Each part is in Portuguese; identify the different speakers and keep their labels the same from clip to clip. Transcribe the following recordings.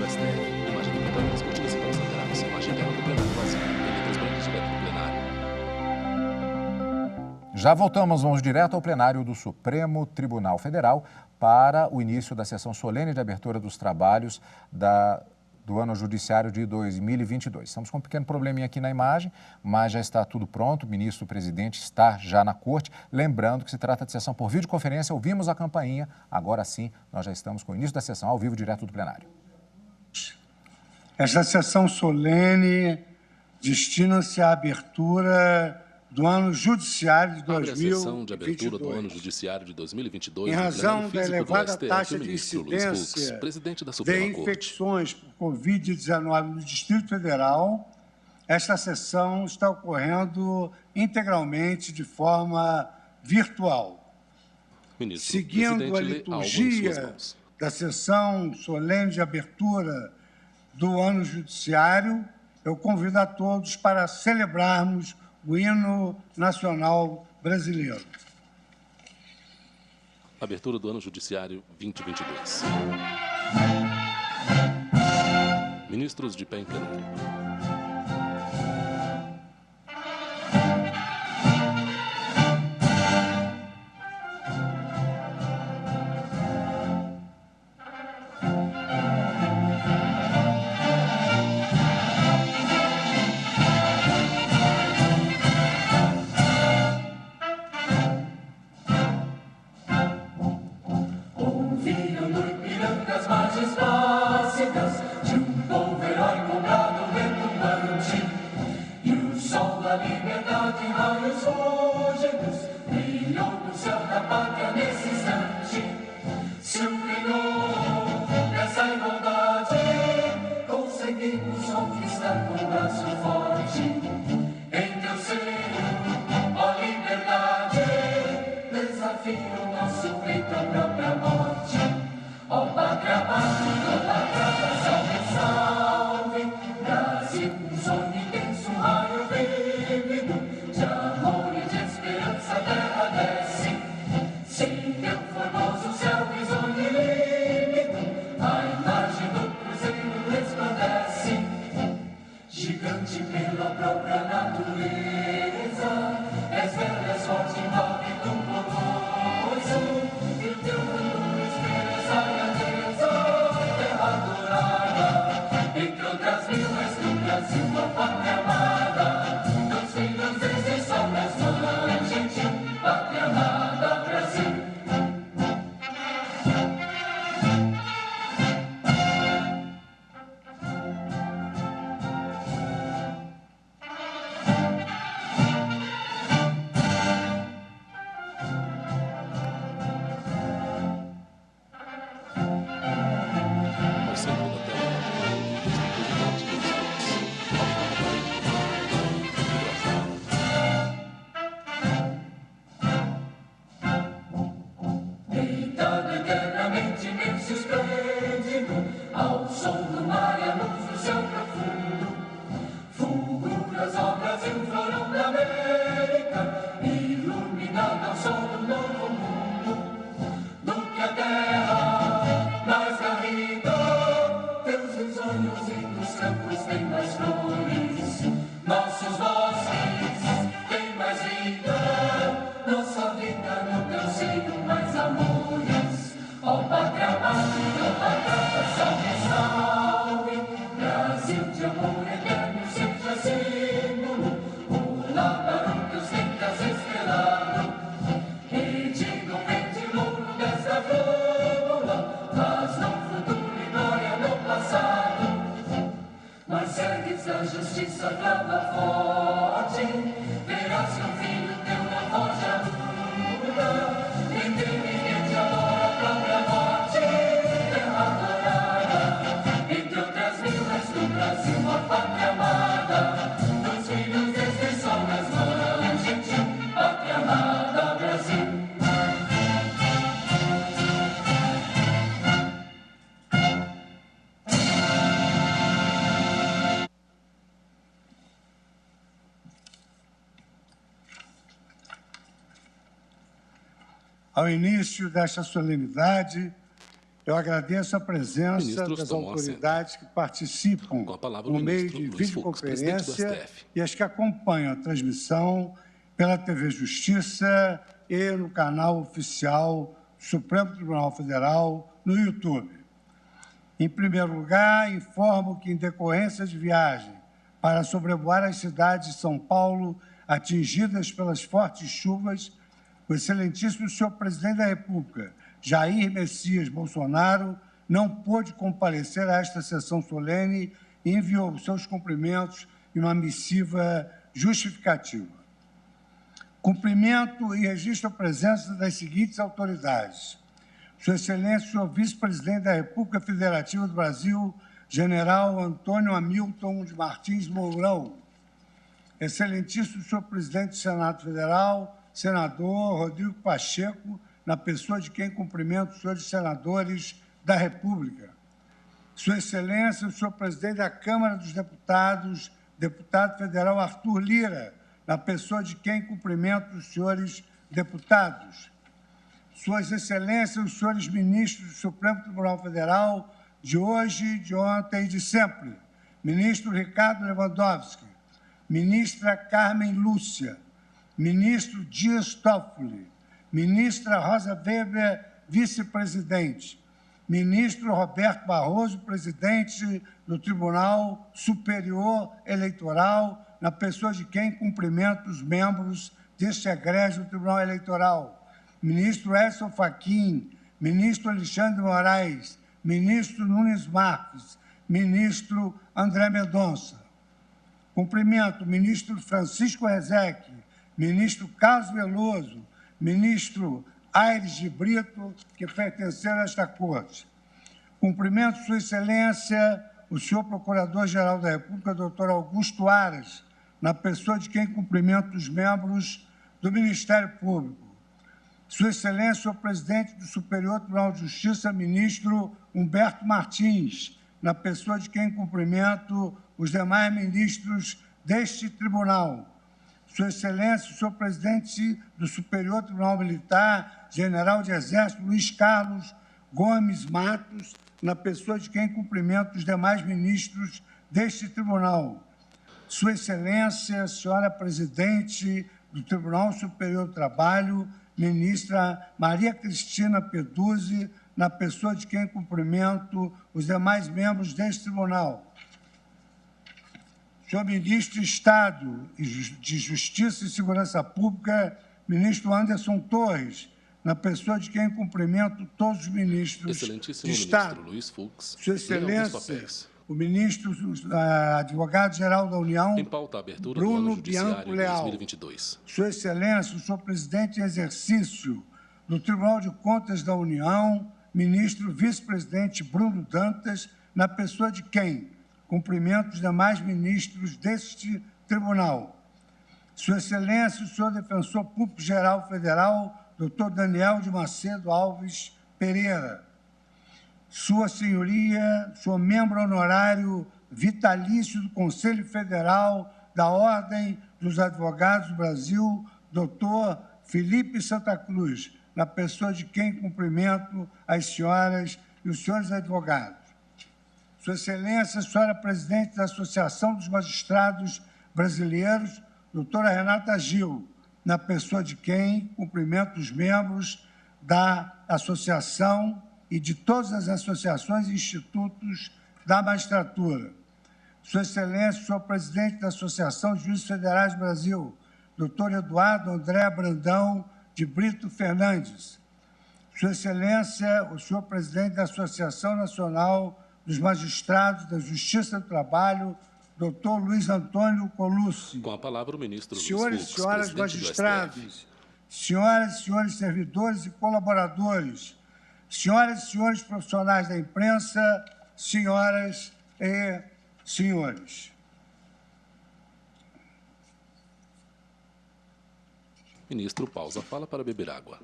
Speaker 1: do STF. Imagem do protagonista utiliza para acelerar a imagem interna do plenário vazio. Ele transparente direto do plenário.
Speaker 2: Já voltamos, vamos direto ao plenário do Supremo Tribunal Federal para o início da sessão solene de abertura dos trabalhos do ano judiciário de 2022. Estamos com um pequeno probleminha aqui na imagem, mas já está tudo pronto. O ministro-presidente está já na corte. Lembrando que se trata de sessão por videoconferência. Ouvimos a campainha. Agora sim, nós já estamos com o início da sessão ao vivo, direto do plenário.
Speaker 3: Esta sessão solene destina-se à abertura do ano judiciário de 2022.
Speaker 1: A sessão de abertura do ano judiciário de 2022.
Speaker 3: Em razão da elevada
Speaker 1: STF,
Speaker 3: taxa de
Speaker 1: ministro
Speaker 3: incidência
Speaker 1: Fux, presidente da
Speaker 3: de
Speaker 1: Suprema Corte.
Speaker 3: infecções por Covid-19 no Distrito Federal, esta sessão está ocorrendo integralmente de forma virtual.
Speaker 1: Ministro,
Speaker 3: Seguindo a liturgia da sessão solene de abertura do ano judiciário, eu convido a todos para celebrarmos o hino nacional brasileiro.
Speaker 1: Abertura do ano judiciário 2022. Ministros de pé em plenário.
Speaker 3: Ao início desta solenidade, Eu agradeço a presença
Speaker 1: Ministros
Speaker 3: das
Speaker 1: tomam
Speaker 3: autoridades que participam
Speaker 1: Com a palavra o
Speaker 3: no meio
Speaker 1: ministro
Speaker 3: de
Speaker 1: Luiz Fux, presidente do
Speaker 3: videoconferência
Speaker 1: STF.
Speaker 3: e as que acompanham a transmissão pela TV Justiça e no canal oficial do Supremo Tribunal Federal no YouTube. Em primeiro lugar, informo que, em decorrência de viagem para sobrevoar as cidades de São Paulo atingidas pelas fortes chuvas, o excelentíssimo senhor presidente da República, Jair Messias Bolsonaro, não pôde comparecer a esta sessão solene e enviou seus cumprimentos em uma missiva justificativa. Cumprimento e registro a presença das seguintes autoridades: Sua Excelência, senhor vice-presidente da República Federativa do Brasil, general Antônio Hamilton de Martins Mourão, excelentíssimo senhor presidente do Senado Federal, senador Rodrigo Pacheco, na pessoa de quem cumprimento os senhores senadores da República. Sua Excelência, o senhor presidente da Câmara dos Deputados, deputado federal Arthur Lira, na pessoa de quem cumprimento os senhores deputados. Suas Excelências, os senhores ministros do Supremo Tribunal Federal, de hoje, de ontem e de sempre. Ministro Ricardo Lewandowski, ministra Carmen Lúcia, ministro Dias Toffoli, ministra Rosa Weber, vice-presidente, ministro Roberto Barroso, presidente do Tribunal Superior Eleitoral, na pessoa de quem cumprimento os membros deste egrégio do Tribunal Eleitoral, ministro Edson Fachin, ministro Alexandre Moraes, ministro Nunes Marques, ministro André Mendonça. Cumprimento o ministro Francisco Rezec, ministro Carlos Veloso, ministro Aires de Brito, que pertenceram a esta corte. Cumprimento Sua Excelência, o senhor Procurador-Geral da República, doutor Augusto Aras, na pessoa de quem cumprimento os membros do Ministério Público. Sua Excelência, o presidente do Superior Tribunal de Justiça, ministro Humberto Martins, na pessoa de quem cumprimento os demais ministros deste tribunal. Sua Excelência, o senhor presidente do Superior Tribunal Militar, general de Exército Luiz Carlos Gomes Matos, na pessoa de quem cumprimento os demais ministros deste tribunal. Sua Excelência, senhora presidente do Tribunal Superior do Trabalho, ministra Maria Cristina Peduzzi, na pessoa de quem cumprimento os demais membros deste tribunal. Senhor Ministro de Estado de Justiça e Segurança Pública, ministro Anderson Torres, na pessoa de quem cumprimento todos os ministros de Estado.
Speaker 1: Ministro Luiz Fux,
Speaker 3: Sua Excelência, o ministro advogado-geral da União,
Speaker 1: em pauta a abertura
Speaker 3: Bruno
Speaker 1: do ano judiciário
Speaker 3: Bianco Leal.
Speaker 1: 2022.
Speaker 3: Sua Excelência, o senhor presidente em exercício do Tribunal de Contas da União, ministro vice-presidente Bruno Dantas, na pessoa de quem cumprimento os demais ministros deste tribunal. Sua Excelência, o senhor defensor público-geral federal, doutor Daniel de Macedo Alves Pereira. Sua Senhoria, sou membro honorário vitalício do Conselho Federal da Ordem dos Advogados do Brasil, doutor Felipe Santa Cruz, na pessoa de quem cumprimento as senhoras e os senhores advogados. Sua Excelência, senhora presidente da Associação dos Magistrados Brasileiros, doutora Renata Gil, na pessoa de quem cumprimento os membros da associação e de todas as associações e institutos da magistratura. Sua Excelência, senhor presidente da Associação de Juízes Federais do Brasil, doutor Eduardo André Brandão de Brito Fernandes. Sua Excelência, o senhor presidente da Associação Nacional dos Magistrados da Justiça do Trabalho, doutor Luiz Antônio Colucci.
Speaker 1: Com a palavra o ministro
Speaker 3: Senhores
Speaker 1: Luiz
Speaker 3: e
Speaker 1: Fux,
Speaker 3: senhoras
Speaker 1: presidente do
Speaker 3: magistrados, senhoras e senhores servidores e colaboradores, senhoras e senhores profissionais da imprensa, senhoras e senhores.
Speaker 1: Ministro pausa a fala para beber água.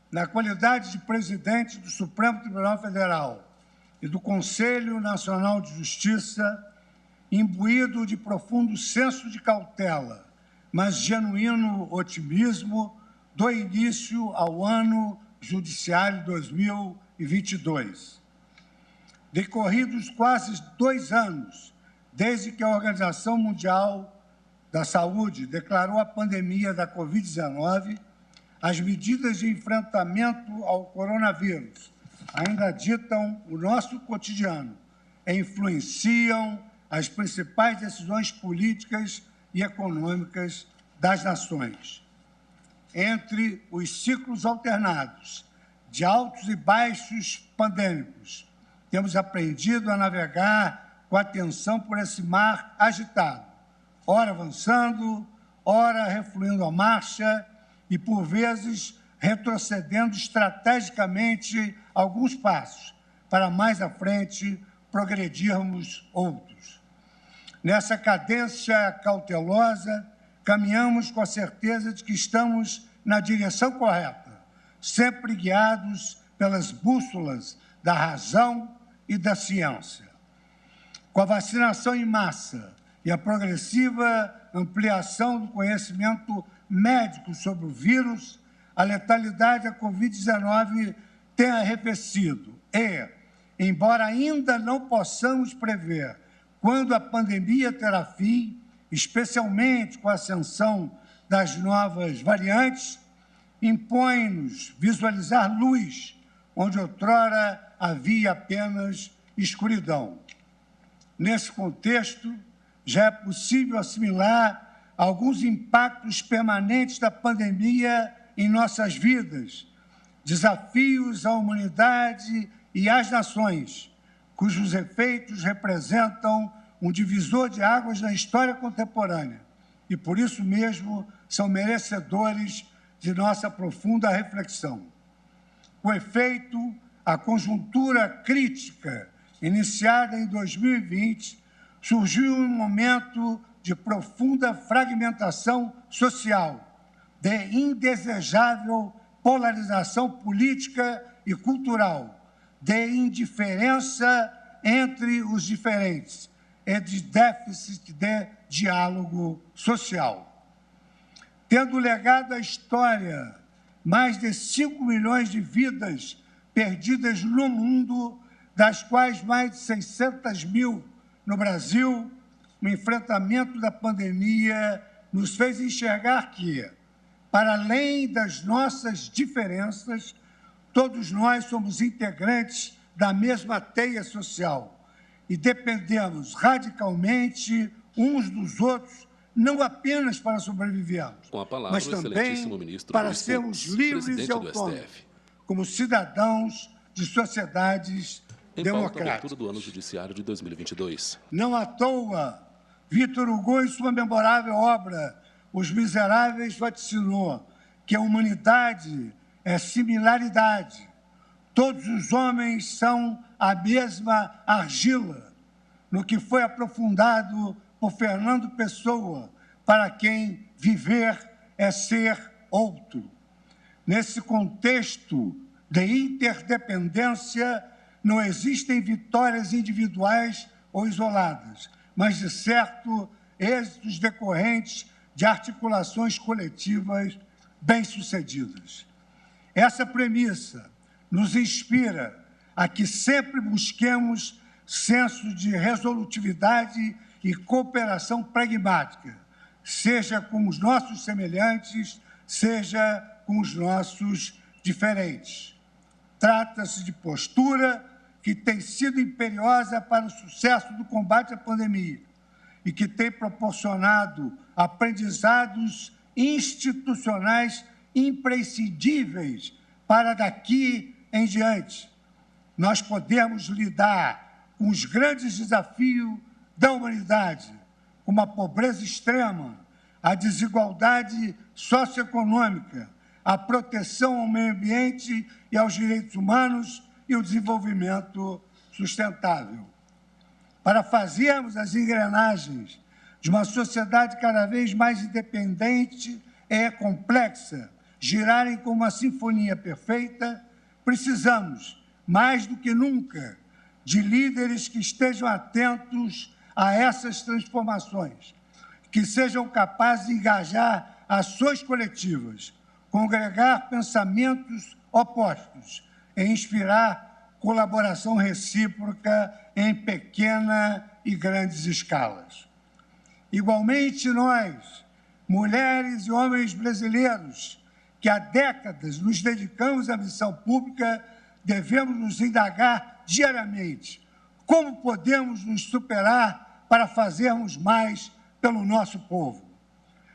Speaker 3: Na qualidade de presidente do Supremo Tribunal Federal e do Conselho Nacional de Justiça, imbuído de profundo senso de cautela, mas genuíno otimismo, dou início ao ano Judiciário 2022. Decorridos quase 2 anos desde que a Organização Mundial da Saúde declarou a pandemia da Covid-19, as medidas de enfrentamento ao coronavírus ainda ditam o nosso cotidiano e influenciam as principais decisões políticas e econômicas das nações. Entre os ciclos alternados de altos e baixos pandêmicos, temos aprendido a navegar com atenção por esse mar agitado, ora avançando, ora refluindo a marcha e, por vezes, retrocedendo estrategicamente alguns passos, para mais à frente progredirmos outros. Nessa cadência cautelosa, caminhamos com a certeza de que estamos na direção correta, sempre guiados pelas bússolas da razão e da ciência. Com a vacinação em massa e a progressiva ampliação do conhecimento médico sobre o vírus, a letalidade da Covid-19 tem arrefecido e, embora ainda não possamos prever quando a pandemia terá fim, especialmente com a ascensão das novas variantes, impõe-nos visualizar luz onde outrora havia apenas escuridão. Nesse contexto, já é possível assimilar alguns impactos permanentes da pandemia em nossas vidas, desafios à humanidade e às nações, cujos efeitos representam um divisor de águas na história contemporânea e, por isso mesmo, são merecedores de nossa profunda reflexão. Com efeito, a conjuntura crítica iniciada em 2020 surgiu em um momento de profunda fragmentação social, de indesejável polarização política e cultural, de indiferença entre os diferentes e de déficit de diálogo social. Tendo legado à história mais de 5 milhões de vidas perdidas no mundo, das quais mais de 600 mil no Brasil, o enfrentamento da pandemia nos fez enxergar que, para além das nossas diferenças, todos nós somos integrantes da mesma teia social e dependemos radicalmente uns dos outros, não apenas para sobrevivermos,
Speaker 1: Com a palavra,
Speaker 3: mas
Speaker 1: o
Speaker 3: também
Speaker 1: excelentíssimo ministro
Speaker 3: para
Speaker 1: Luiz
Speaker 3: sermos
Speaker 1: Fux,
Speaker 3: livres
Speaker 1: presidente
Speaker 3: e
Speaker 1: do
Speaker 3: autônomos,
Speaker 1: STF.
Speaker 3: como cidadãos de sociedades
Speaker 1: Em pauta, a
Speaker 3: democráticas.
Speaker 1: abertura do ano judiciário de 2022.
Speaker 3: Não à toa, Victor Hugo, em sua memorável obra Os Miseráveis, vaticinou que a humanidade é similaridade. Todos os homens são a mesma argila, no que foi aprofundado por Fernando Pessoa, para quem viver é ser outro. Nesse contexto de interdependência, não existem vitórias individuais ou isoladas, mas, de certo, êxitos decorrentes de articulações coletivas bem-sucedidas. Essa premissa nos inspira a que sempre busquemos senso de resolutividade e cooperação pragmática, seja com os nossos semelhantes, seja com os nossos diferentes. Trata-se de postura que tem sido imperiosa para o sucesso do combate à pandemia e que tem proporcionado aprendizados institucionais imprescindíveis para daqui em diante. Nós podemos lidar com os grandes desafios da humanidade, como a pobreza extrema, a desigualdade socioeconômica, a proteção ao meio ambiente e aos direitos humanos e o desenvolvimento sustentável. Para fazermos as engrenagens de uma sociedade cada vez mais independente e complexa girarem como uma sinfonia perfeita, precisamos, mais do que nunca, de líderes que estejam atentos a essas transformações, que sejam capazes de engajar ações coletivas, congregar pensamentos opostos e inspirar colaboração recíproca em pequena e grandes escalas. Igualmente, nós, mulheres e homens brasileiros, que há décadas nos dedicamos à missão pública, devemos nos indagar diariamente como podemos nos superar para fazermos mais pelo nosso povo.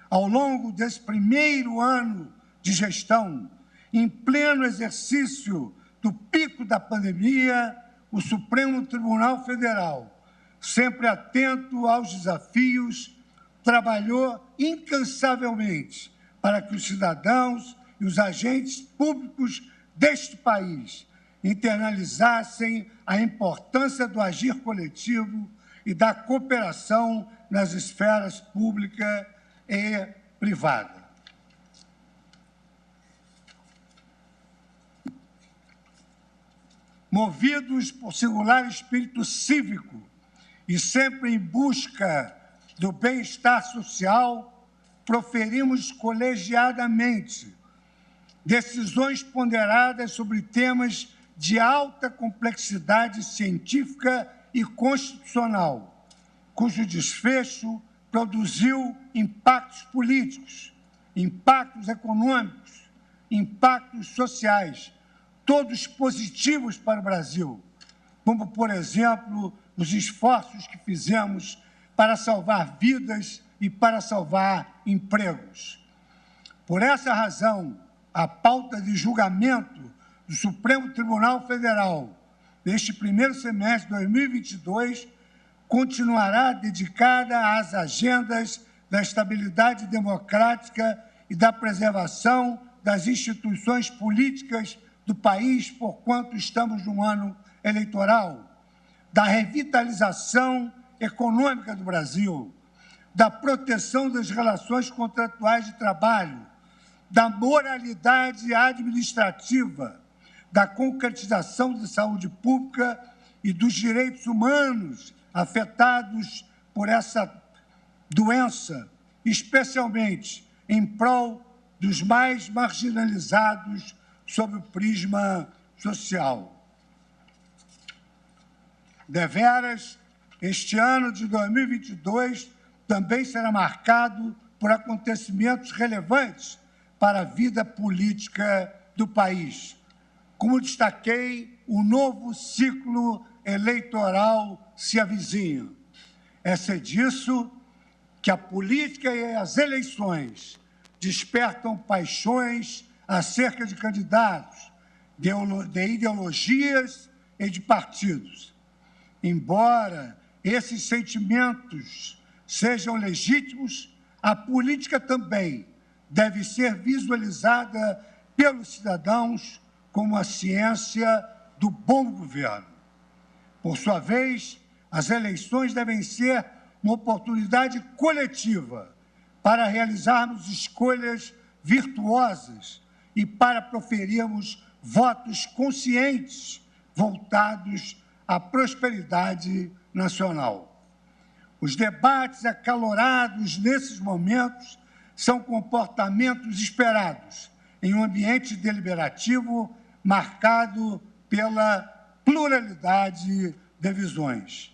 Speaker 3: Ao longo desse primeiro ano de gestão, em pleno exercício do pico da pandemia, o Supremo Tribunal Federal, sempre atento aos desafios, trabalhou incansavelmente para que os cidadãos e os agentes públicos deste país internalizassem a importância do agir coletivo e da cooperação nas esferas pública e privada. Movidos por singular espírito cívico e sempre em busca do bem-estar social, proferimos colegiadamente decisões ponderadas sobre temas de alta complexidade científica e constitucional, cujo desfecho produziu impactos políticos, impactos econômicos, impactos sociais, todos positivos para o Brasil, como, por exemplo, os esforços que fizemos para salvar vidas e para salvar empregos. Por essa razão, a pauta de julgamento do Supremo Tribunal Federal neste primeiro semestre de 2022 continuará dedicada às agendas da estabilidade democrática e da preservação das instituições políticas do país, porquanto estamos num ano eleitoral, da revitalização econômica do Brasil, da proteção das relações contratuais de trabalho, da moralidade administrativa, da concretização da saúde pública e dos direitos humanos afetados por essa doença, especialmente em prol dos mais marginalizados sob o prisma social. Deveras, este ano de 2022 também será marcado por acontecimentos relevantes para a vida política do país. Como destaquei, o novo ciclo eleitoral se avizinha. É disso que a política e as eleições despertam paixões acerca de candidatos, de ideologias e de partidos. Embora esses sentimentos sejam legítimos, a política também deve ser visualizada pelos cidadãos como a ciência do bom governo. Por sua vez, as eleições devem ser uma oportunidade coletiva para realizarmos escolhas virtuosas e para proferirmos votos conscientes voltados à prosperidade nacional. Os debates acalorados nesses momentos são comportamentos esperados em um ambiente deliberativo marcado pela pluralidade de visões.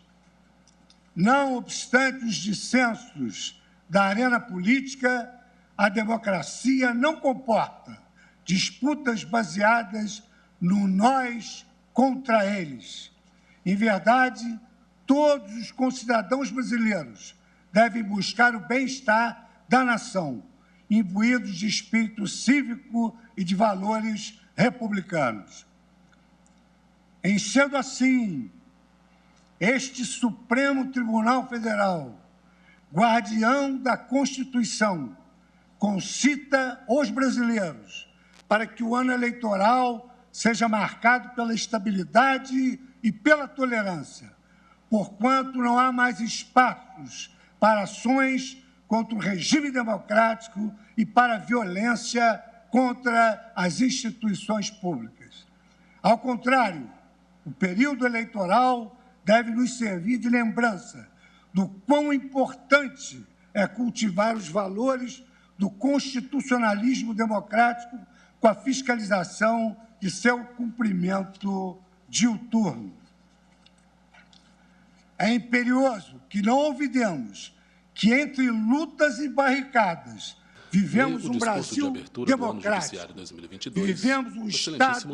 Speaker 3: Não obstante os dissensos da arena política, a democracia não comporta disputas baseadas no nós contra eles. Em verdade, todos os concidadãos brasileiros devem buscar o bem-estar da nação, imbuídos de espírito cívico e de valores republicanos. Em sendo assim, este Supremo Tribunal Federal, guardião da Constituição, concita os brasileiros para que o ano eleitoral seja marcado pela estabilidade e pela tolerância, porquanto não há mais espaços para ações contra o regime democrático e para a violência contra as instituições públicas. Ao contrário, o período eleitoral deve nos servir de lembrança do quão importante é cultivar os valores do constitucionalismo democrático com a fiscalização de seu cumprimento diuturno. É imperioso que não olvidemos que, entre lutas e barricadas, vivemos um Brasil democrático, vivemos um Estado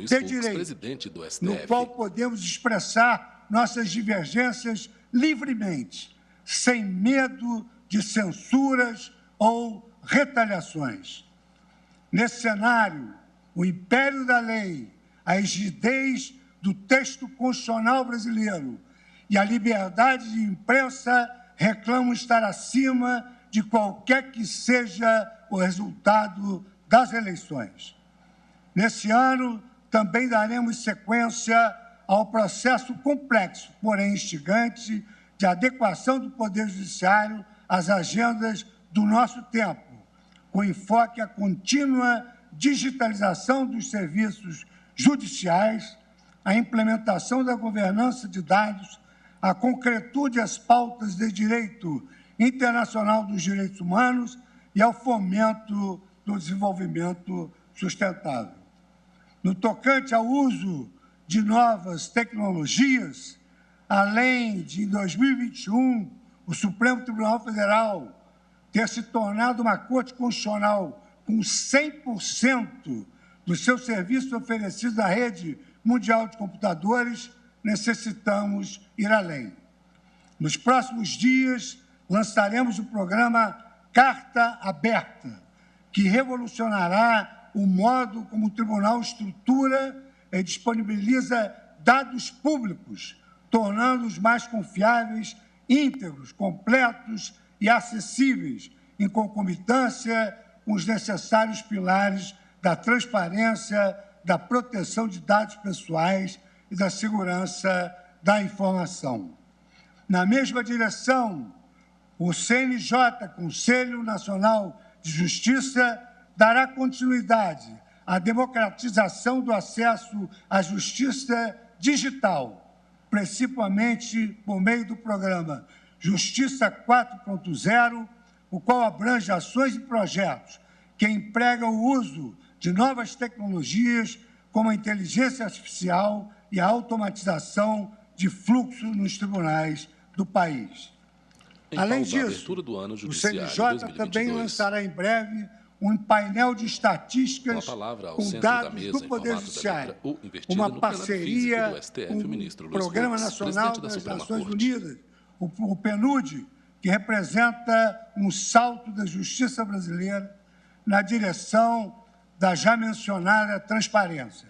Speaker 3: de direito, no qual podemos expressar nossas divergências livremente, sem medo de censuras ou retaliações. Nesse cenário, o império da lei, a rigidez do texto constitucional brasileiro e a liberdade de imprensa reclamam estar acima de qualquer que seja o resultado das eleições. Nesse ano, também daremos sequência ao processo complexo, porém instigante, de adequação do Poder Judiciário às agendas do nosso tempo, com enfoque à contínua digitalização dos serviços judiciais, a implementação da governança de dados, a concretude às pautas de direito internacional dos direitos humanos e ao fomento do desenvolvimento sustentável. No tocante ao uso de novas tecnologias, além de, em 2021, o Supremo Tribunal Federal ter se tornado uma Corte Constitucional com 100% dos seus serviços oferecidos à rede mundial de computadores, necessitamos ir além. Nos próximos dias, lançaremos o programa Carta Aberta, que revolucionará o modo como o Tribunal estrutura e disponibiliza dados públicos, tornando-os mais confiáveis, íntegros, completos e acessíveis, em concomitância com os necessários pilares da transparência, da proteção de dados pessoais e da segurança da informação. Na mesma direção, o CNJ, Conselho Nacional de Justiça, dará continuidade à democratização do acesso à justiça digital, principalmente por meio do programa Justiça 4.0, o qual abrange ações e projetos que empregam o uso de novas tecnologias como a inteligência artificial e a automatização de fluxos nos tribunais do país. Além disso, o CNJ também lançará em breve um painel de estatísticas com dados do Poder Judiciário, uma parceria com o Programa Nacional das Nações Unidas, o PNUD, que representa um salto da justiça brasileira na direção da já mencionada transparência.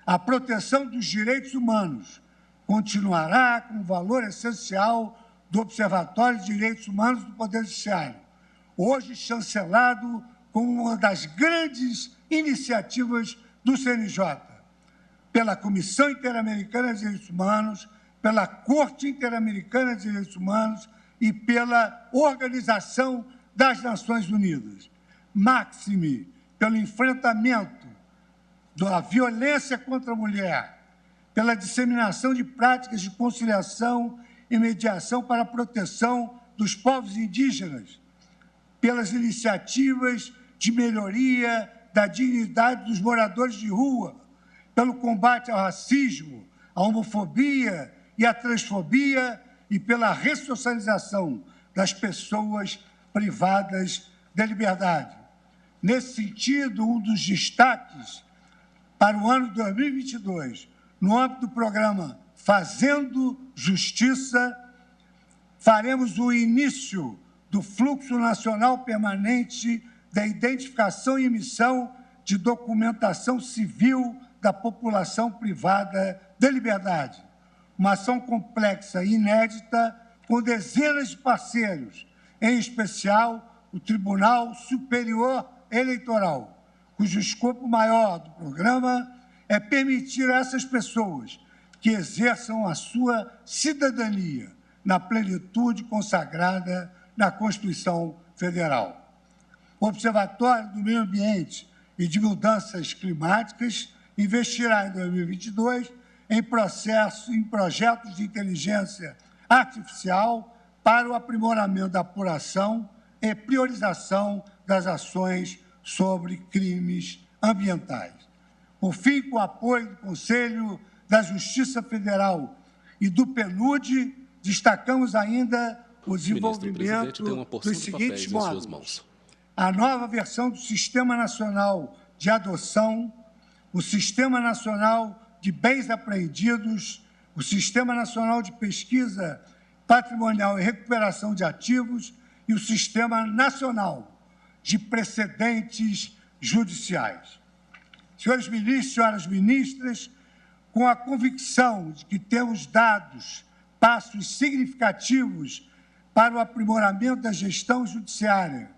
Speaker 3: A proteção dos direitos humanos continuará com o valor essencial do Observatório de Direitos Humanos do Poder Judiciário, hoje chancelado como uma das grandes iniciativas do CNJ, pela Comissão Interamericana de Direitos Humanos, pela Corte Interamericana de Direitos Humanos e pela Organização das Nações Unidas. Máxime pelo enfrentamento da violência contra a mulher, pela disseminação de práticas de conciliação e mediação para a proteção dos povos indígenas, pelas iniciativas de melhoria da dignidade dos moradores de rua, pelo combate ao racismo, à homofobia e à transfobia e pela ressocialização das pessoas privadas da liberdade. Nesse sentido, um dos destaques para o ano 2022, no âmbito do programa Fazendo Justiça, faremos o início do Fluxo Nacional Permanente da identificação e emissão de documentação civil da população privada da liberdade. Uma ação complexa e inédita com dezenas de parceiros, em especial o Tribunal Superior Eleitoral, cujo escopo maior do programa é permitir a essas pessoas que exerçam a sua cidadania na plenitude consagrada na Constituição Federal. O Observatório do Meio Ambiente e de Mudanças Climáticas investirá em 2022 em projetos de inteligência artificial para o aprimoramento da apuração e priorização das ações sobre crimes ambientais. Por fim, com o apoio do Conselho da Justiça Federal e do PNUD, destacamos ainda o desenvolvimento dos seguintes módulos: a nova versão do Sistema Nacional de Adoção, o Sistema Nacional de Bens Apreendidos, o Sistema Nacional de Pesquisa Patrimonial e Recuperação de Ativos e o Sistema Nacional de Precedentes Judiciais. Senhores ministros, senhoras ministras, com a convicção de que temos dado passos significativos para o aprimoramento da gestão judiciária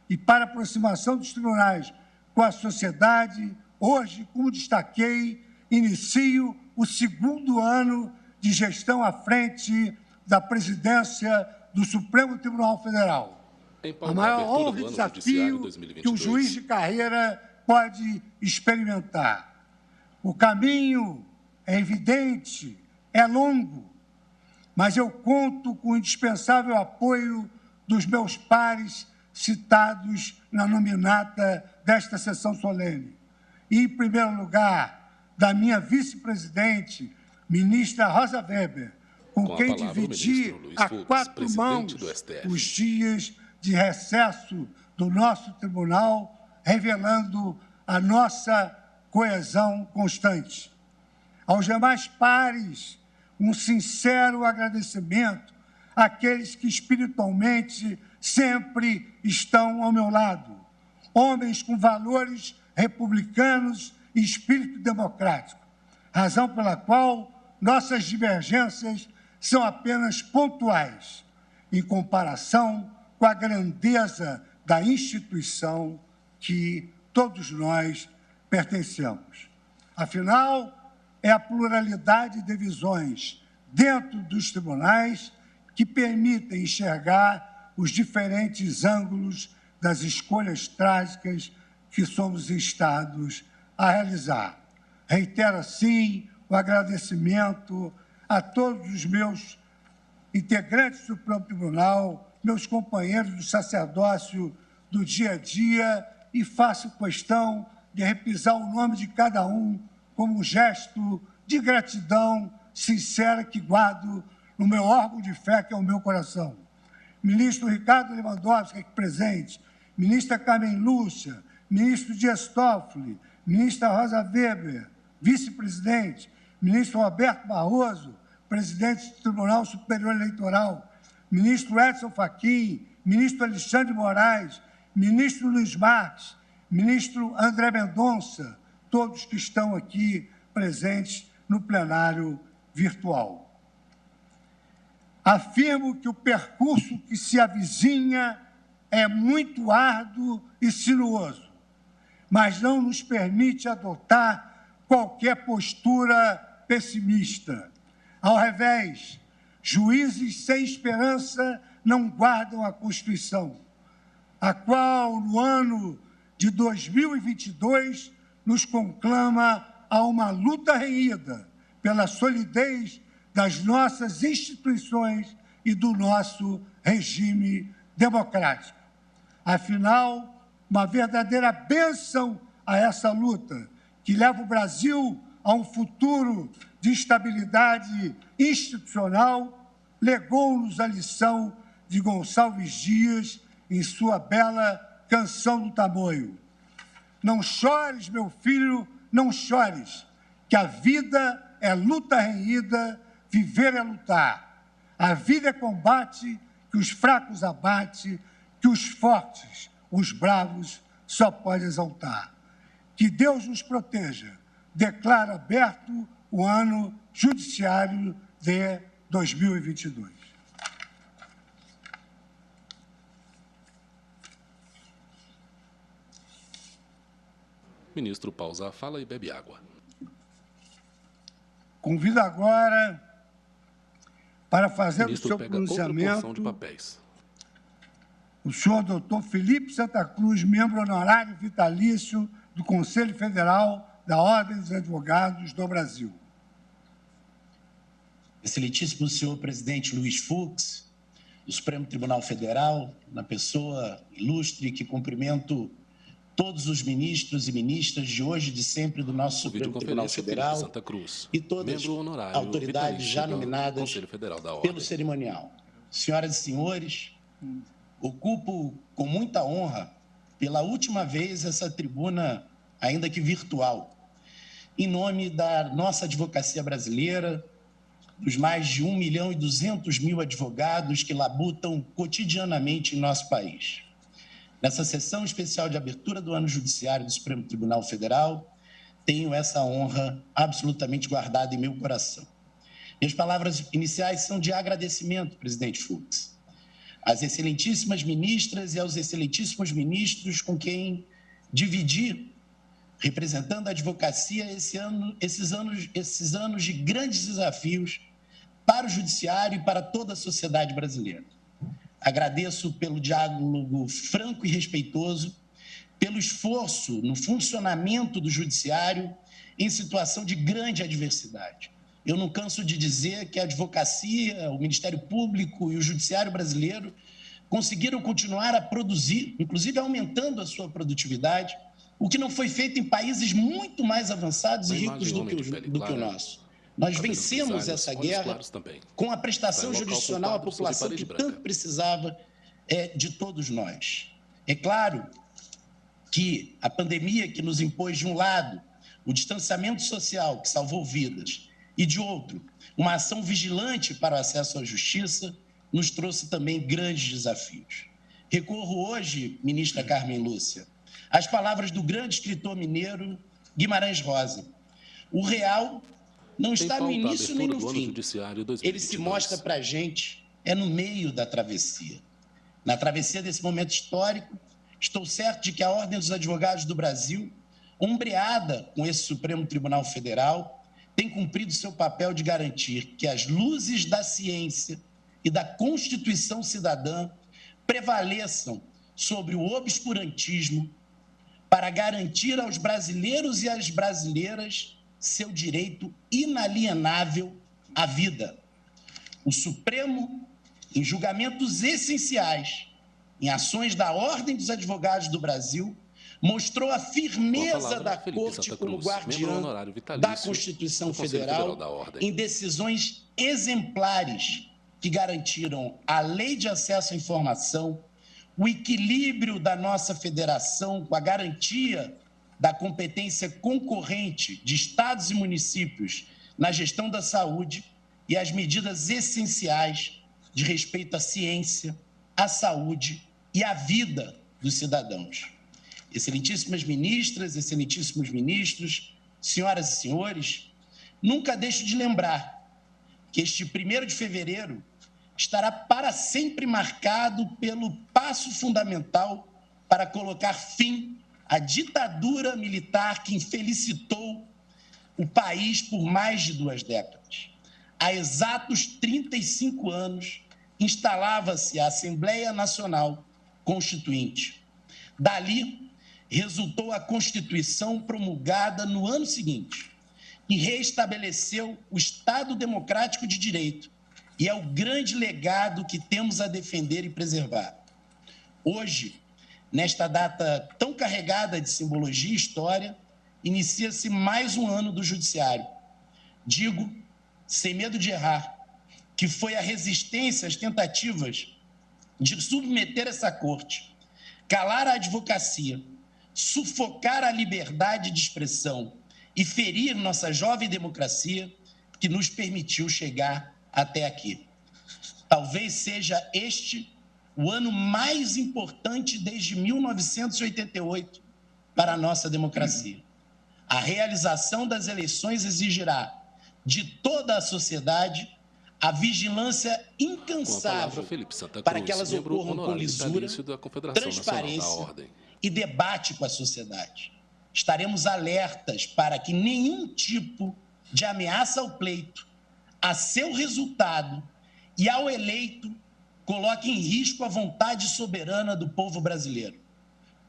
Speaker 3: e para a aproximação dos tribunais com a sociedade, hoje, como destaquei, inicio o segundo ano de gestão à frente da presidência do Supremo Tribunal Federal. A maior honra e desafio que um juiz de carreira pode experimentar. O caminho é evidente, é longo, mas eu conto com o indispensável apoio dos meus pares citados na nominata desta sessão solene. E, em primeiro lugar, da minha vice-presidente, ministra Rosa Weber, com quem dividi a 4 mãos os dias de recesso do nosso tribunal, revelando a nossa coesão constante. Aos demais pares, um sincero agradecimento àqueles que espiritualmente sempre estão ao meu lado, homens com valores republicanos e espírito democrático, razão pela qual nossas divergências são apenas pontuais, em comparação com a grandeza da instituição que todos nós pertencemos. Afinal, é a pluralidade de visões dentro dos tribunais que permitem enxergar os diferentes ângulos das escolhas trágicas que somos instados a realizar. Reitero, assim, o agradecimento a todos os meus integrantes do Supremo Tribunal, meus companheiros do sacerdócio do dia a dia, e faço questão de repisar o nome de cada um como um gesto de gratidão sincera que guardo no meu órgão de fé, que é o meu coração. Ministro Ricardo Lewandowski, aqui presente, ministra Carmen Lúcia, ministro Dias Toffoli, ministra Rosa Weber, vice-presidente, ministro Roberto Barroso, presidente do Tribunal Superior Eleitoral, ministro Edson Fachin, ministro Alexandre Moraes, ministro Luiz Marques, ministro André Mendonça, todos que estão aqui presentes no plenário virtual. Afirmo que o percurso que se avizinha é muito árduo e sinuoso, mas não nos permite adotar qualquer postura pessimista. Ao revés, juízes sem esperança não guardam a Constituição, a qual, no ano de 2022, nos conclama a uma luta renhida pela solidez das nossas instituições e do nosso regime democrático. Afinal, uma verdadeira bênção a essa luta, que leva o Brasil a um futuro de estabilidade institucional, legou-nos a lição de Gonçalves Dias em sua bela Canção do Tamoio. Não chores, meu filho, não chores, que a vida é luta renhida, viver é lutar. A vida é combate que os fracos abate, que os fortes, os bravos, só pode exaltar. Que Deus nos proteja. Declaro aberto o ano judiciário de 2022.
Speaker 1: Ministro, pausa a fala e bebe água.
Speaker 3: Convido agora para fazer
Speaker 1: Ministro,
Speaker 3: o seu
Speaker 1: pega outra porção de
Speaker 3: pronunciamento
Speaker 1: papéis.
Speaker 3: o senhor doutor Felipe Santa Cruz, membro honorário vitalício do Conselho Federal da Ordem dos Advogados do Brasil.
Speaker 4: Excelentíssimo senhor presidente Luiz Fux, do Supremo Tribunal Federal, na pessoa ilustre que cumprimento todos os ministros e ministras de hoje e de sempre do nosso Supremo Tribunal Federal
Speaker 1: Santa Cruz,
Speaker 4: e todas as autoridades já nominadas pelo cerimonial. Senhoras e senhores, ocupo com muita honra, pela última vez, essa tribuna, ainda que virtual, em nome da nossa advocacia brasileira, dos mais de 1.200.000 advogados que labutam cotidianamente em nosso país. Nessa sessão especial de abertura do ano judiciário do Supremo Tribunal Federal, tenho essa honra absolutamente guardada em meu coração. Minhas palavras iniciais são de agradecimento, presidente Fux, às excelentíssimas ministras e aos excelentíssimos ministros com quem dividi, representando a advocacia, esses anos de grandes desafios para o judiciário e para toda a sociedade brasileira. Agradeço pelo diálogo franco e respeitoso, pelo esforço no funcionamento do judiciário em situação de grande adversidade. Eu não canso de dizer que a advocacia, o Ministério Público e o judiciário brasileiro conseguiram continuar a produzir, inclusive aumentando a sua produtividade, o que não foi feito em países muito mais avançados e ricos do que o nosso. Nós vencemos essa guerra com a prestação jurisdicional à população que tanto precisava de todos nós. É claro que a pandemia que nos impôs, de um lado, o distanciamento social que salvou vidas e, de outro, uma ação vigilante para o acesso à justiça, nos trouxe também grandes desafios. Recorro hoje, ministra Carmen Lúcia, às palavras do grande escritor mineiro Guimarães Rosa. O real não está no início nem no fim. Ele se mostra para a gente, no meio da travessia. Na travessia desse momento histórico, estou certo de que a Ordem dos Advogados do Brasil, ombreada com esse Supremo Tribunal Federal, tem cumprido seu papel de garantir que as luzes da ciência e da Constituição cidadã prevaleçam sobre o obscurantismo para garantir aos brasileiros e às brasileiras seu direito inalienável à vida. O Supremo, em julgamentos essenciais, em ações da Ordem dos Advogados do Brasil, mostrou a firmeza da Corte como guardiã da Constituição Federal em decisões exemplares que garantiram a lei de acesso à informação, o equilíbrio da nossa federação com a garantia da competência concorrente de estados e municípios na gestão da saúde e as medidas essenciais de respeito à ciência, à saúde e à vida dos cidadãos. Excelentíssimas ministras, excelentíssimos ministros, senhoras e senhores, nunca deixo de lembrar que este 1º de fevereiro estará para sempre marcado pelo passo fundamental para colocar fim à ditadura militar que infelicitou o país por mais de 2 décadas. Há exatos 35 anos, instalava-se a Assembleia Nacional Constituinte. Dali, resultou a Constituição promulgada no ano seguinte, que reestabeleceu o Estado Democrático de Direito, e é o grande legado que temos a defender e preservar. Hoje, nesta data tão carregada de simbologia e história, inicia-se mais um ano do Judiciário. Digo, sem medo de errar, que foi a resistência às tentativas de submeter essa corte, calar a advocacia, sufocar a liberdade de expressão e ferir nossa jovem democracia que nos permitiu chegar até aqui. Talvez seja este o ano mais importante desde 1988 para a nossa democracia. A realização das eleições exigirá de toda a sociedade a vigilância incansável para que elas ocorram com lisura, transparência e debate com a sociedade. Estaremos alertas para que nenhum tipo de ameaça ao pleito, a seu resultado e ao eleito coloque em risco a vontade soberana do povo brasileiro.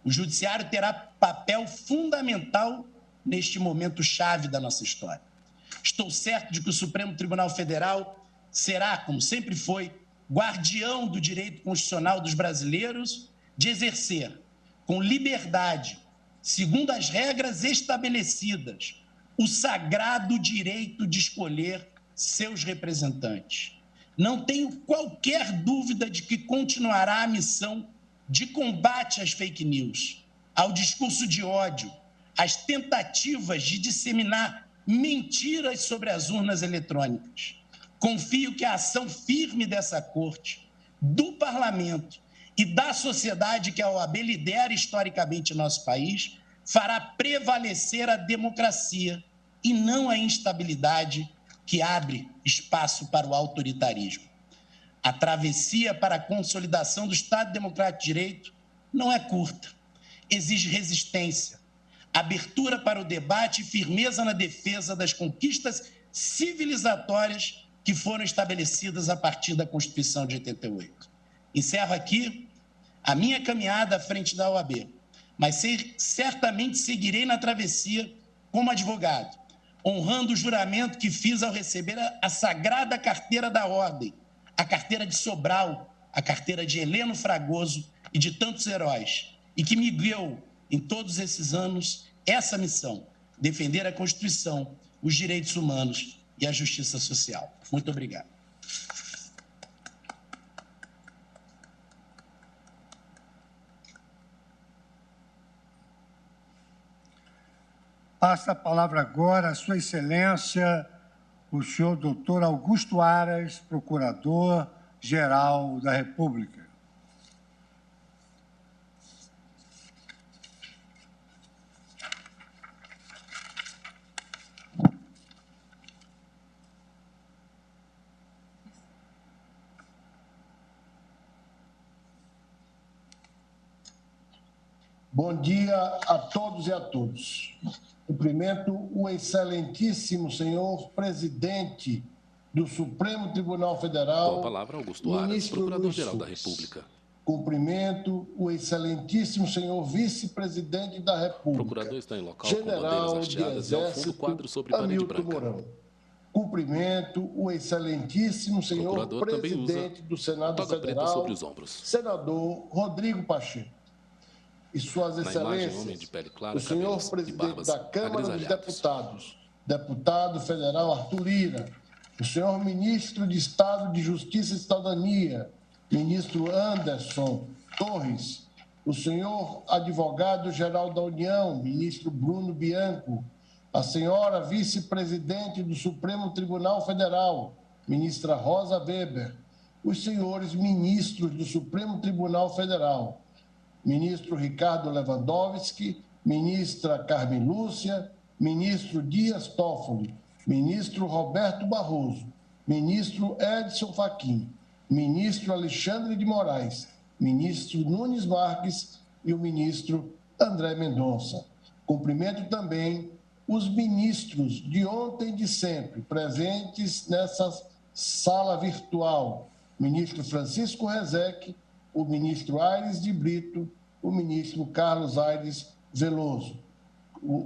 Speaker 4: O Judiciário terá papel fundamental neste momento chave da nossa história. Estou certo de que o Supremo Tribunal Federal será, como sempre foi, guardião do direito constitucional dos brasileiros de exercer, com liberdade segundo as regras estabelecidas, o sagrado direito de escolher seus representantes. Não tenho qualquer dúvida de que continuará a missão de combate às fake news, ao discurso de ódio, às tentativas de disseminar mentiras sobre as urnas eletrônicas. Confio que a ação firme dessa Corte, do Parlamento e da sociedade que a OAB lidera historicamente em nosso país, fará prevalecer a democracia e não a instabilidade que abre espaço para o autoritarismo. A travessia para a consolidação do Estado Democrático de Direito não é curta, exige resistência, abertura para o debate e firmeza na defesa das conquistas civilizatórias que foram estabelecidas a partir da Constituição de 88. Encerro aqui a minha caminhada à frente da OAB, mas certamente seguirei na travessia como advogado, honrando o juramento que fiz ao receber a sagrada carteira da Ordem, a carteira de Sobral, a carteira de Heleno Fragoso e de tantos heróis, e que me guiou em todos esses anos essa missão, defender a Constituição, os direitos humanos e a justiça social. Muito obrigado.
Speaker 3: Passa a palavra agora a Sua Excelência, o senhor doutor Augusto Aras, Procurador-Geral da República.
Speaker 5: Bom dia a todos e a todos. Cumprimento o excelentíssimo senhor presidente do Supremo Tribunal Federal,
Speaker 1: Com a palavra, Augusto Aras, Procurador-Geral da República.
Speaker 5: Cumprimento o excelentíssimo senhor vice-presidente da República,
Speaker 1: O procurador está em local
Speaker 5: General
Speaker 1: com bandeiras
Speaker 5: de
Speaker 1: hasteadas e ao fundo
Speaker 5: Exército
Speaker 1: quadro sobre parede
Speaker 5: Hamilton
Speaker 1: branca.
Speaker 5: Mourão. Cumprimento o excelentíssimo senhor
Speaker 1: procurador também usa
Speaker 5: presidente do Senado
Speaker 1: toga preta
Speaker 5: Federal,
Speaker 1: sobre os ombros.
Speaker 5: senador Rodrigo Pacheco. E suas
Speaker 1: Na imagem,
Speaker 5: excelências,
Speaker 1: homem de pele clara,
Speaker 5: o senhor
Speaker 1: cabelos e
Speaker 5: presidente
Speaker 1: barbas
Speaker 5: da Câmara dos
Speaker 1: agrisalhados.
Speaker 5: Deputados, deputado federal Arthur Lira, o senhor ministro de Estado de Justiça e Cidadania, ministro Anderson Torres, o senhor advogado-geral da União, ministro Bruno Bianco, a senhora vice-presidente do Supremo Tribunal Federal, ministra Rosa Weber, os senhores ministros do Supremo Tribunal Federal, ministro Ricardo Lewandowski, ministra Carmen Lúcia, ministro Dias Toffoli, ministro Roberto Barroso, ministro Edson Fachin, ministro Alexandre de Moraes, ministro Nunes Marques e o ministro André Mendonça. Cumprimento também os ministros de ontem e de sempre, presentes nessa sala virtual, ministro Francisco Rezec, o ministro Aires de Brito, o ministro Carlos Aires Veloso.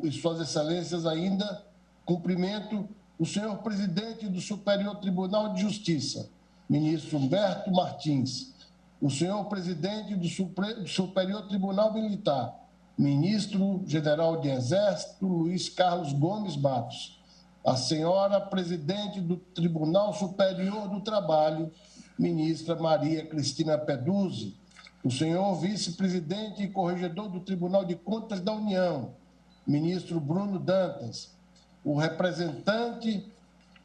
Speaker 5: E suas excelências ainda, cumprimento o senhor presidente do Superior Tribunal de Justiça, ministro Humberto Martins, o senhor presidente do Superior Tribunal Militar, ministro general de Exército Luiz Carlos Gomes Matos, a senhora presidente do Tribunal Superior do Trabalho, ministra Maria Cristina Peduzzi, o senhor vice-presidente e corregedor do Tribunal de Contas da União, ministro Bruno Dantas, o representante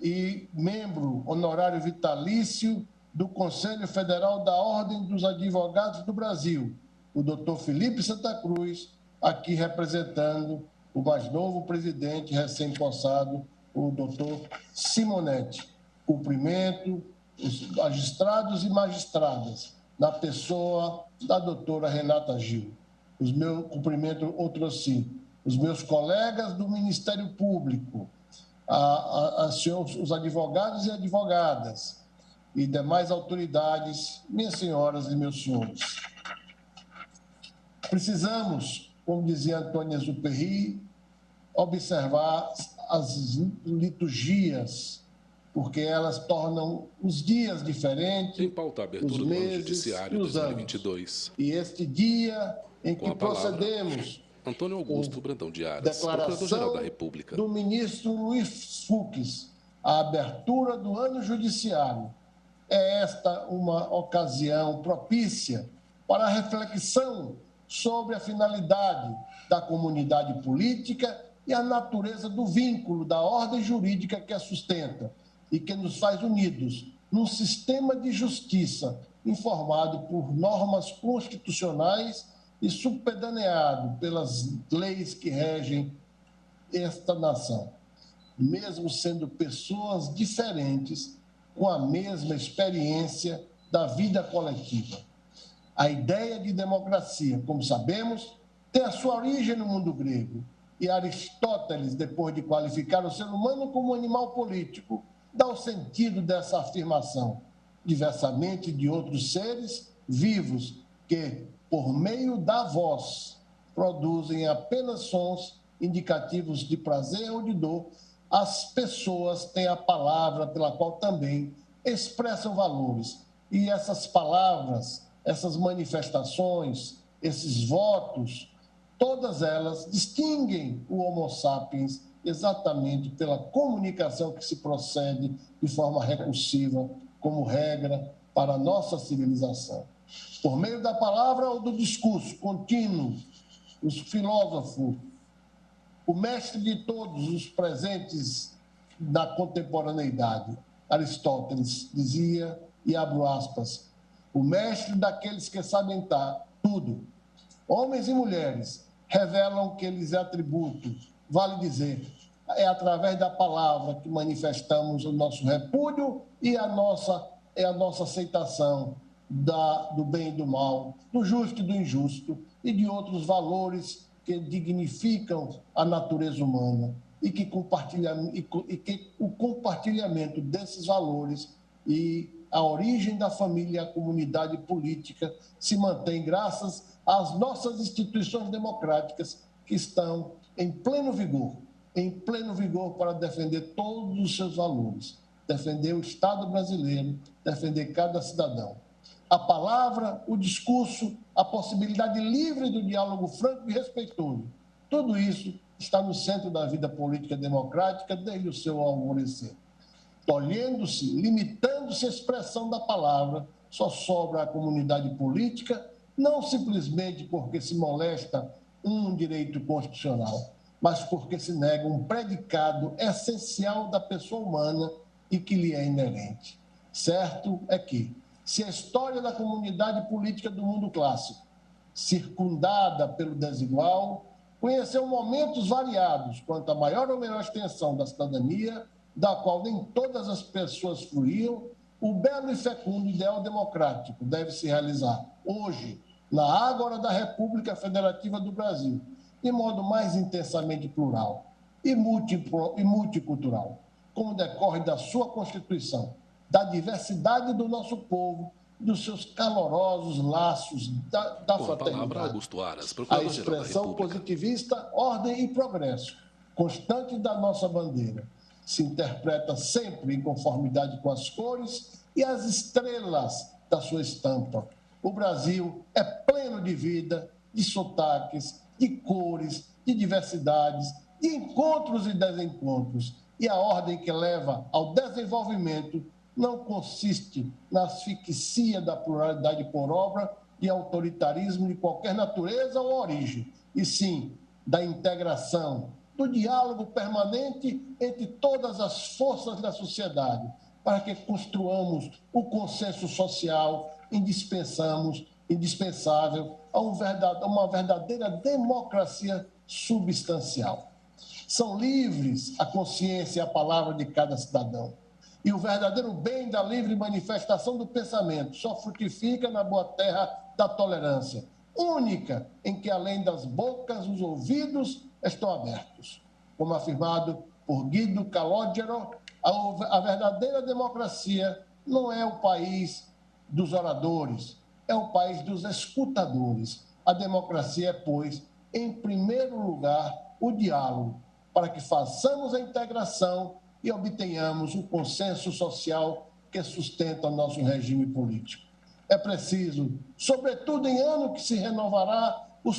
Speaker 5: e membro honorário vitalício do Conselho Federal da Ordem dos Advogados do Brasil, o doutor Felipe Santa Cruz, aqui representando o mais novo presidente recém-possado, o doutor Simonetti. Cumprimento os magistrados e magistradas, na pessoa da doutora Renata Gil. Cumprimento outro assim, os meus colegas do Ministério Público, os advogados e advogadas e demais autoridades, minhas senhoras e meus senhores. Precisamos, como dizia Antônio Exupéry, observar as liturgias, porque elas tornam os dias diferentes,
Speaker 1: Em pauta, a abertura
Speaker 5: os
Speaker 1: do ano
Speaker 5: meses
Speaker 1: judiciário
Speaker 5: e os
Speaker 1: 2022.
Speaker 5: anos. E este dia em
Speaker 1: Com
Speaker 5: que
Speaker 1: a palavra,
Speaker 5: procedemos
Speaker 1: Antônio Augusto Brandão de Aras, Procurador-Geral da República.
Speaker 5: Do ministro Luiz Fux, a abertura do ano judiciário. É esta uma ocasião propícia para a reflexão sobre a finalidade da comunidade política e a natureza do vínculo da ordem jurídica que a sustenta e que nos faz unidos num sistema de justiça informado por normas constitucionais e subpedaneado pelas leis que regem esta nação, mesmo sendo pessoas diferentes com a mesma experiência da vida coletiva. A ideia de democracia, como sabemos, tem a sua origem no mundo grego, e Aristóteles, depois de qualificar o ser humano como animal político, dá o sentido dessa afirmação, diversamente de outros seres vivos que, por meio da voz, produzem apenas sons indicativos de prazer ou de dor. As pessoas têm a palavra pela qual também expressam valores. E essas palavras, essas manifestações, esses votos, todas elas distinguem o Homo sapiens exatamente pela comunicação que se procede de forma recursiva, como regra para a nossa civilização. Por meio da palavra ou do discurso contínuo, os filósofos, o mestre de todos os presentes da contemporaneidade, Aristóteles dizia, e abro aspas, o mestre daqueles que sabem tudo. Homens e mulheres revelam que lhes é atributo, vale dizer, é através da palavra que manifestamos o nosso repúdio e a nossa aceitação do bem e do mal, do justo e do injusto e de outros valores que dignificam a natureza humana e que o compartilhamento desses valores e a origem da família e a comunidade política se mantém graças às nossas instituições democráticas que estão em pleno vigor para defender todos os seus valores, defender o Estado brasileiro, defender cada cidadão. A palavra, o discurso, a possibilidade livre do diálogo franco e respeitoso, tudo isso está no centro da vida política democrática desde o seu alvorecer. Tolhendo-se, limitando-se a expressão da palavra, só sobra a comunidade política, não simplesmente porque se molesta um direito constitucional, mas porque se nega um predicado essencial da pessoa humana e que lhe é inerente. Certo é que, se a história da comunidade política do mundo clássico, circundada pelo desigual, conheceu momentos variados quanto à maior ou menor extensão da cidadania, da qual nem todas as pessoas fruíam, o belo e fecundo ideal democrático deve se realizar hoje, na Ágora da República Federativa do Brasil, de modo mais intensamente plural e multicultural, como decorre da sua Constituição, da diversidade do nosso povo, dos seus calorosos laços da fraternidade. A expressão positivista, ordem e progresso, constante da nossa bandeira, se interpreta sempre em conformidade com as cores e as estrelas da sua estampa. O Brasil é pleno de vida, de sotaques, de cores, de diversidades, de encontros e desencontros. E a ordem que leva ao desenvolvimento não consiste na asfixia da pluralidade por obra e autoritarismo de qualquer natureza ou origem, e sim da integração, do diálogo permanente entre todas as forças da sociedade, para que construamos o consenso social indispensável a uma verdadeira democracia substancial. São livres a consciência e a palavra de cada cidadão. E o verdadeiro bem da livre manifestação do pensamento só frutifica na boa terra da tolerância, única em que, além das bocas, os ouvidos estão abertos. Como afirmado por Guido Calogero, a verdadeira democracia não é o país dos oradores, é o país dos escutadores. A democracia é, pois, em primeiro lugar, o diálogo, para que façamos a integração e obtenhamos o consenso social que sustenta nosso regime político. É preciso, sobretudo em ano que se renovará o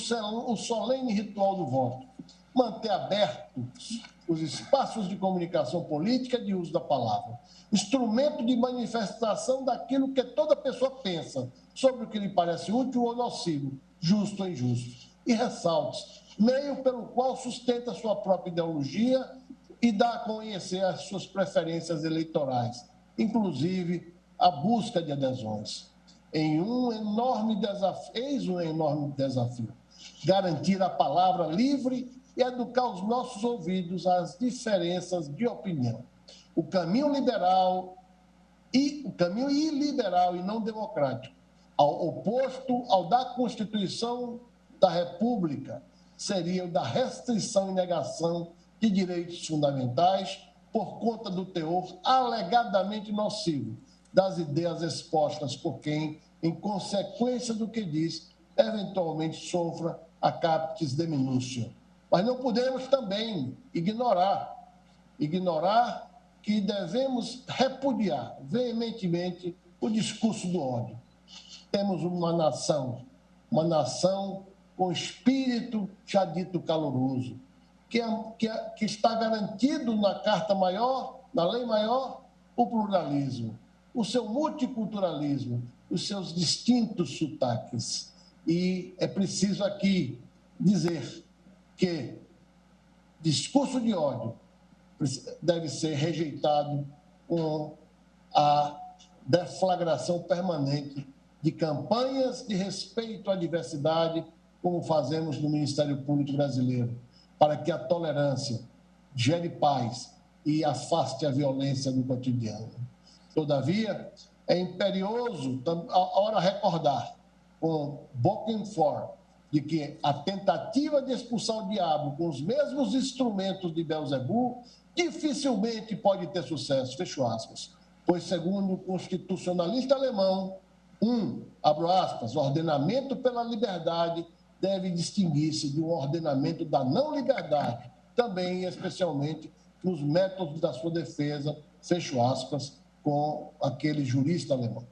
Speaker 5: solene ritual do voto, manter abertos os espaços de comunicação política de uso da palavra, instrumento de manifestação daquilo que toda pessoa pensa sobre o que lhe parece útil ou nocivo, justo ou injusto. E ressalte, meio pelo qual sustenta sua própria ideologia e dá a conhecer as suas preferências eleitorais, inclusive a busca de adesões. Eis um enorme desafio, garantir a palavra livre e educar os nossos ouvidos às diferenças de opinião. O caminho iliberal e não democrático, oposto ao da Constituição da República, seria o da restrição e negação de direitos fundamentais por conta do teor alegadamente nocivo das ideias expostas por quem, em consequência do que diz, eventualmente sofra a captis de minúcia. Mas não podemos também ignorar que devemos repudiar veementemente o discurso do ódio. Temos uma nação com espírito já dito caloroso, que está garantido na Carta Maior, na Lei Maior, o pluralismo, o seu multiculturalismo, os seus distintos sotaques. E é preciso aqui dizer que discurso de ódio deve ser rejeitado com a deflagração permanente de campanhas de respeito à diversidade, como fazemos no Ministério Público Brasileiro, para que a tolerância gere paz e afaste a violência do cotidiano. Todavia, é imperioso a hora recordar, com Bokenford, de que a tentativa de expulsar o diabo com os mesmos instrumentos de Belzebu dificilmente pode ter sucesso, fecho aspas, pois, segundo o constitucionalista alemão, abro aspas, ordenamento pela liberdade deve distinguir-se de um ordenamento da não-liberdade, também, especialmente, nos métodos da sua defesa, fecho aspas, com aquele jurista alemão.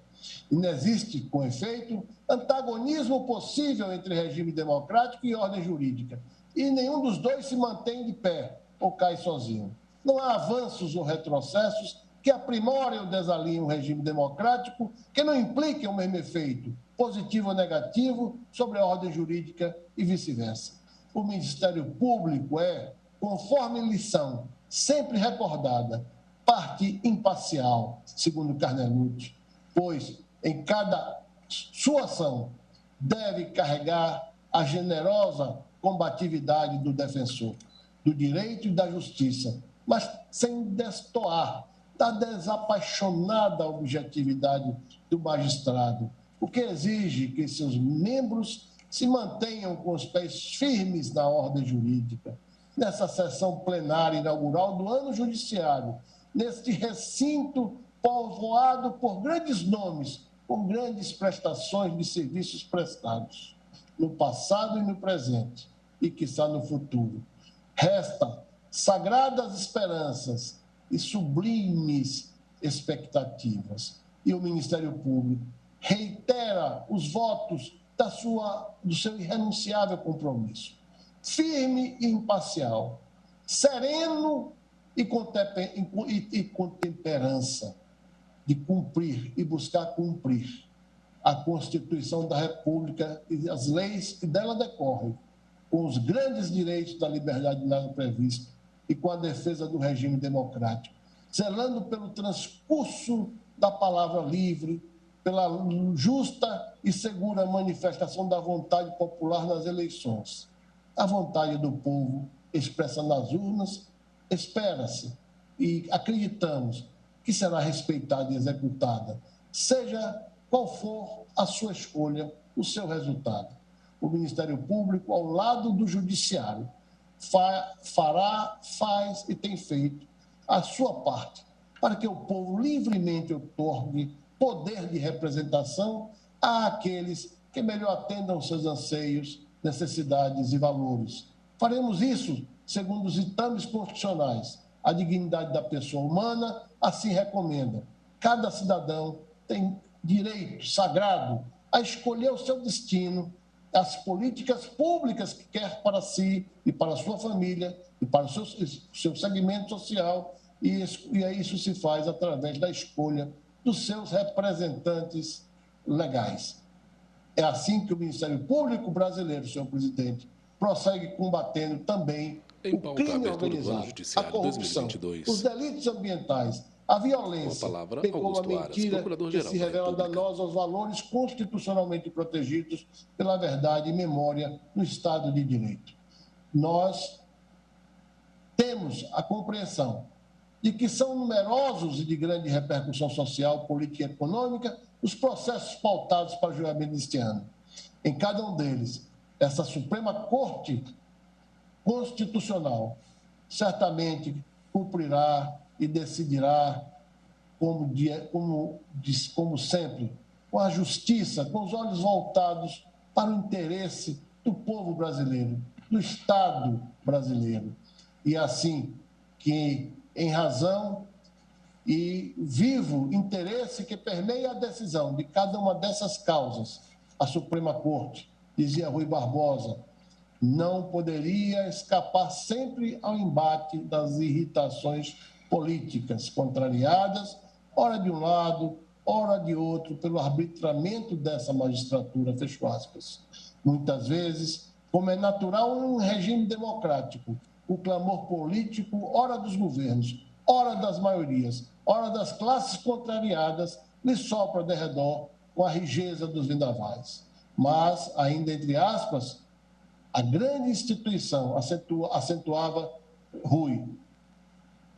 Speaker 5: E não existe, com efeito, antagonismo possível entre regime democrático e ordem jurídica, e nenhum dos dois se mantém de pé ou cai sozinho. Não há avanços ou retrocessos que aprimorem ou desalinhem o regime democrático, que não impliquem o mesmo efeito, positivo ou negativo, sobre a ordem jurídica e vice-versa. O Ministério Público é, conforme lição sempre recordada, parte imparcial, segundo Carnelucci, pois em cada sua ação deve carregar a generosa combatividade do defensor, do direito e da justiça, mas sem destoar da desapaixonada objetividade do magistrado, o que exige que seus membros se mantenham com os pés firmes na ordem jurídica. Nessa sessão plenária inaugural do ano judiciário, neste recinto povoado por grandes nomes, com grandes prestações de serviços prestados, no passado e no presente, e quiçá no futuro. Resta sagradas esperanças e sublimes expectativas. E o Ministério Público reitera os votos do seu irrenunciável compromisso, firme e imparcial, sereno e com temperança, de cumprir e buscar cumprir a Constituição da República e as leis que dela decorrem, com os grandes direitos da liberdade nela prevista e com a defesa do regime democrático, zelando pelo transcurso da palavra livre, pela justa e segura manifestação da vontade popular nas eleições. A vontade do povo expressa nas urnas, espera-se e acreditamos que será respeitada e executada, seja qual for a sua escolha, o seu resultado. O Ministério Público, ao lado do Judiciário, faz e tem feito a sua parte para que o povo livremente outorgue poder de representação àqueles que melhor atendam seus anseios, necessidades e valores. Faremos isso segundo os ditames constitucionais. A dignidade da pessoa humana assim recomenda. Cada cidadão tem direito sagrado a escolher o seu destino as políticas públicas que quer para si e para a sua família e para o seu segmento social, e isso se faz através da escolha dos seus representantes legais. É assim que o Ministério Público brasileiro, senhor presidente, prossegue combatendo também o crime organizado, a corrupção, os delitos ambientais, a violência, bem como a mentira que se revela danosa aos valores constitucionalmente protegidos pela verdade e memória no Estado de Direito. Nós temos a compreensão de que são numerosos e de grande repercussão social, política e econômica os processos pautados para julgamento deste ano. Em cada um deles, essa Suprema Corte Constitucional certamente cumprirá e decidirá, como sempre, com a justiça, com os olhos voltados para o interesse do povo brasileiro, do Estado brasileiro. E assim que, em razão e vivo interesse que permeia a decisão de cada uma dessas causas, a Suprema Corte, dizia Rui Barbosa, não poderia escapar sempre ao embate das irritações políticas contrariadas, ora de um lado, ora de outro, pelo arbitramento dessa magistratura, fecho aspas. Muitas vezes, como é natural em um regime democrático, o clamor político, ora dos governos, ora das maiorias, ora das classes contrariadas, lhe sopra de redor com a rigeza dos vendavais. Mas, ainda entre aspas, a grande instituição, acentuava Rui,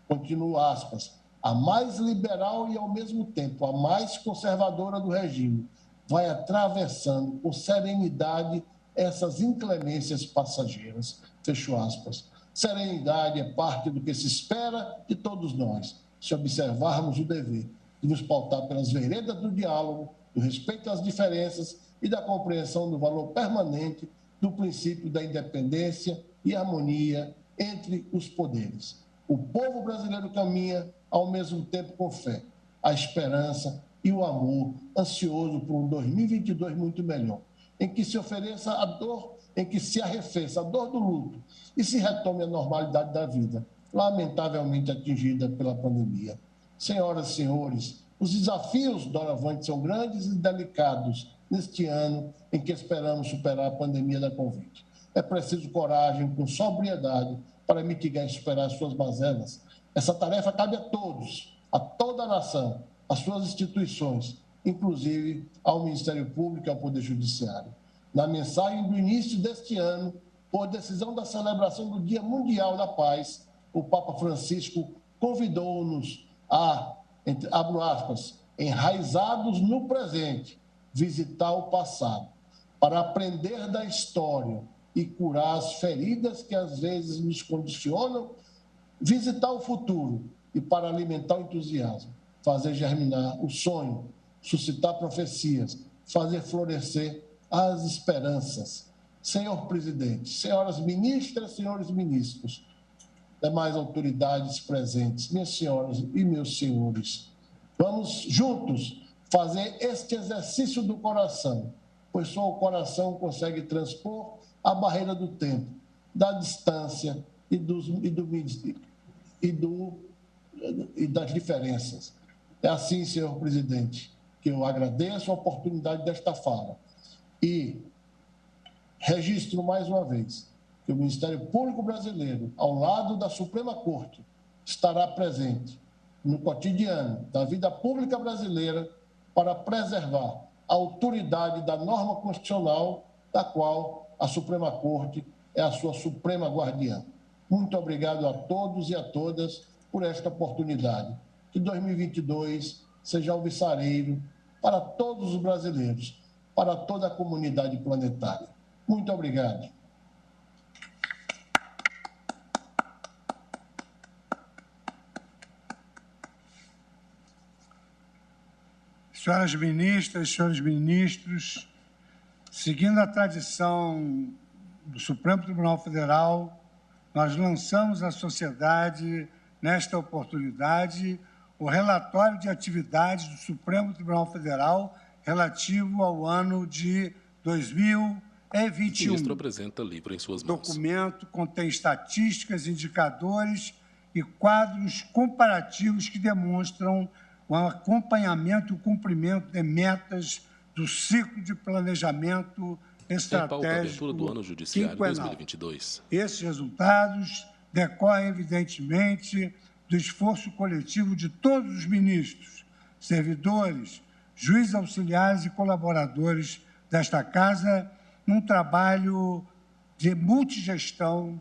Speaker 5: continua aspas, a mais liberal e, ao mesmo tempo, a mais conservadora do regime, vai atravessando com serenidade essas inclemências passageiras, fecho aspas. Serenidade é parte do que se espera de todos nós, se observarmos o dever de nos pautar pelas veredas do diálogo, do respeito às diferenças e da compreensão do valor permanente do princípio da independência e harmonia entre os poderes. O povo brasileiro caminha, ao mesmo tempo, com fé, a esperança e o amor, ansioso por um 2022 muito melhor, em que se ofereça a dor, em que se arrefeça a dor do luto e se retome a normalidade da vida, lamentavelmente atingida pela pandemia. Senhoras e senhores, os desafios doravante são grandes e delicados neste ano em que esperamos superar a pandemia da Covid. É preciso coragem com sobriedade para mitigar e superar as suas mazelas. Essa tarefa cabe a todos, a toda a nação, às suas instituições, inclusive ao Ministério Público e ao Poder Judiciário. Na mensagem do início deste ano, por decisão da celebração do Dia Mundial da Paz, o Papa Francisco convidou-nos a, abro aspas, enraizados no presente, visitar o passado, para aprender da história e curar as feridas que às vezes nos condicionam, visitar o futuro e para alimentar o entusiasmo, fazer germinar o sonho, suscitar profecias, fazer florescer as esperanças. Senhor presidente, senhoras ministras, senhores ministros, demais autoridades presentes, minhas senhoras e meus senhores, vamos juntos fazer este exercício do coração, pois só o coração consegue transpor a barreira do tempo, da distância e das diferenças. É assim, senhor presidente, que eu agradeço a oportunidade desta fala e registro mais uma vez que o Ministério Público Brasileiro, ao lado da Suprema Corte, estará presente no cotidiano da vida pública brasileira para preservar a autoridade da norma constitucional, da qual a Suprema Corte é a sua suprema guardiã. Muito obrigado a todos e a todas por esta oportunidade. Que 2022 seja alvissareiro para todos os brasileiros, para toda a comunidade planetária. Muito obrigado.
Speaker 3: Senhoras ministras, senhores ministros, seguindo a tradição do Supremo Tribunal Federal, nós lançamos à sociedade, nesta oportunidade, o relatório de atividades do Supremo Tribunal Federal relativo ao ano de 2022. E21.
Speaker 1: O ministro apresenta livro em suas mãos.
Speaker 3: O documento contém estatísticas, indicadores e quadros comparativos que demonstram o acompanhamento e o cumprimento de metas do ciclo de planejamento estratégico
Speaker 1: do ano judiciário
Speaker 3: quinquenal.
Speaker 1: 2022.
Speaker 3: Esses resultados decorrem, evidentemente, do esforço coletivo de todos os ministros, servidores, juízes auxiliares e colaboradores desta Casa, num trabalho de multigestão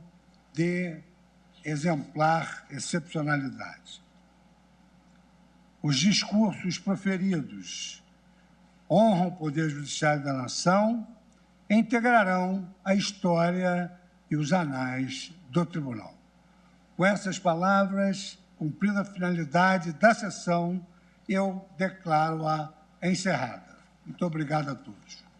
Speaker 3: de exemplar excepcionalidade. Os discursos proferidos honram o Poder Judiciário da Nação e integrarão a história e os anais do Tribunal. Com essas palavras, cumprida a finalidade da sessão, eu declaro-a encerrada. Muito obrigado a todos.